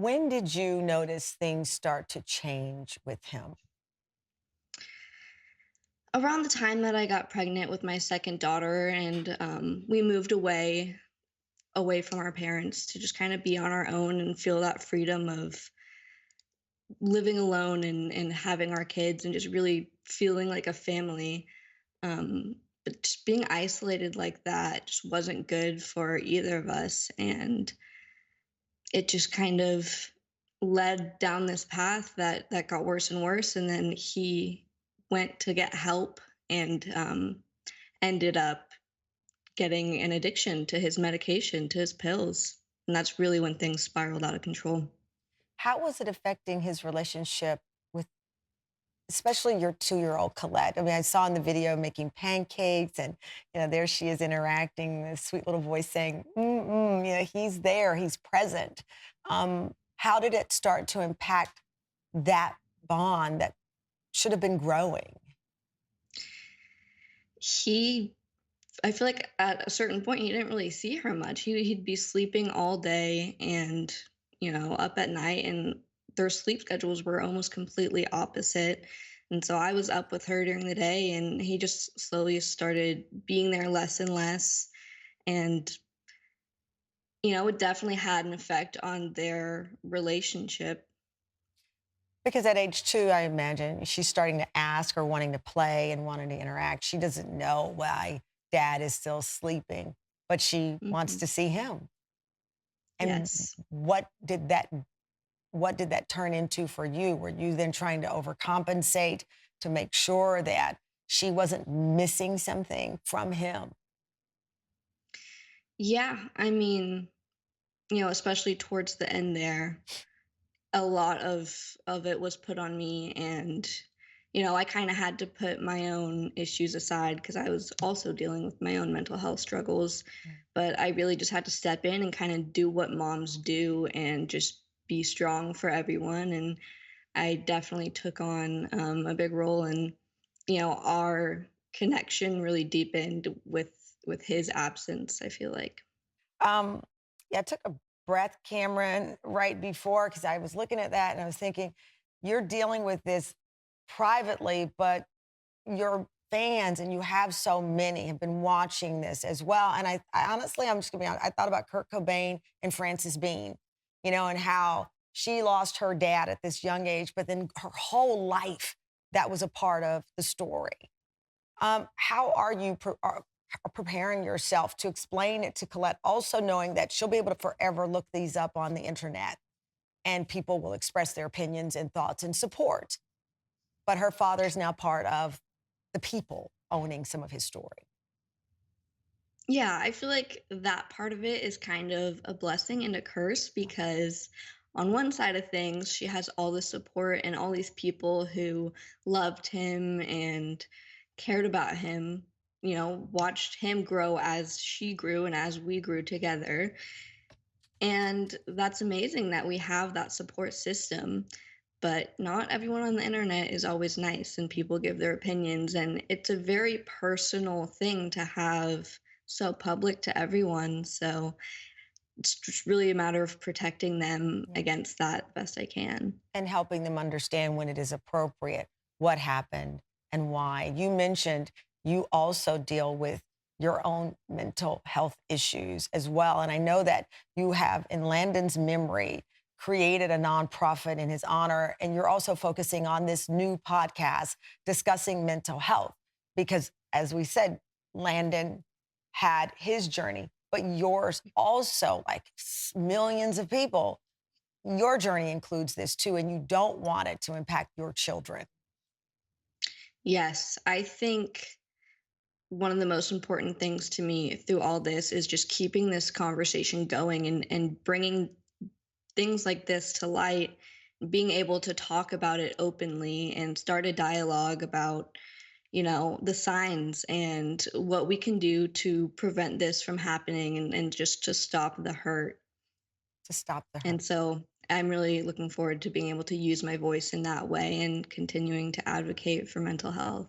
When did you notice things start to change with him? Around the time that I got pregnant with my second daughter and we moved away from our parents to just kind of be on our own and feel that freedom of living alone and having our kids and just really feeling like a family. But just being isolated like that just wasn't good for either of us. And it just kind of led down this path that got worse and worse. And then he went to get help and ended up getting an addiction to his medication, to his pills. And that's really when things spiraled out of control. How was it affecting his relationship with, especially your 2-year-old Colette? I mean, I saw in the video making pancakes, and there she is interacting. This sweet little voice saying, "Mm-mm," he's there, he's present. How did it start to impact that bond that should have been growing? He I feel like at a certain point he didn't really see her much. He'd be sleeping all day and, up at night, and their sleep schedules were almost completely opposite. And so I was up with her during the day and he just slowly started being there less and less. And, it definitely had an effect on their relationship. Because at age 2, I imagine she's starting to ask or wanting to play and wanting to interact. She doesn't know why dad is still sleeping, but she wants Mhm. to see him. And Yes. what did that turn into for you? Were you then trying to overcompensate to make sure that she wasn't missing something from him? Yeah, I mean, especially towards the end there, a lot of it was put on me, and I kind of had to put my own issues aside because I was also dealing with my own mental health struggles. Mm. But I really just had to step in and kind of do what moms do and just be strong for everyone. And I definitely took on a big role, and our connection really deepened with his absence, I feel like. Um, yeah, I took a breath, Cameron, right before, because I was looking at that and I was thinking, you're dealing with this privately, but your fans, and you have so many, have been watching this as well. And I honestly, I'm just gonna be honest, I thought about Kurt Cobain and Frances Bean, and how she lost her dad at this young age, but then her whole life that was a part of the story. How are you preparing yourself to explain it to Colette, also knowing that she'll be able to forever look these up on the internet and people will express their opinions and thoughts and support? But her father is now part of the people owning some of his story. Yeah, I feel like that part of it is kind of a blessing and a curse because on one side of things, she has all the support and all these people who loved him and cared about him, watched him grow as she grew and as we grew together. And that's amazing that we have that support system. But not everyone on the internet is always nice, and people give their opinions. And it's a very personal thing to have so public to everyone. So it's just really a matter of protecting them Yeah. against that best I can. And helping them understand when it is appropriate, what happened and why. You mentioned you also deal with your own mental health issues as well. And I know that you have, in Landon's memory, created a nonprofit in his honor. And you're also focusing on this new podcast discussing mental health. Because, as we said, Landon had his journey, but yours also, like millions of people, your journey includes this too, and you don't want it to impact your children. Yes, I think one of the most important things to me through all this is just keeping this conversation going and bringing things like this to light, being able to talk about it openly and start a dialogue about, the signs and what we can do to prevent this from happening and just to stop the hurt. To stop the And hurt. so I'm really looking forward to being able to use my voice in that way and continuing to advocate for mental health.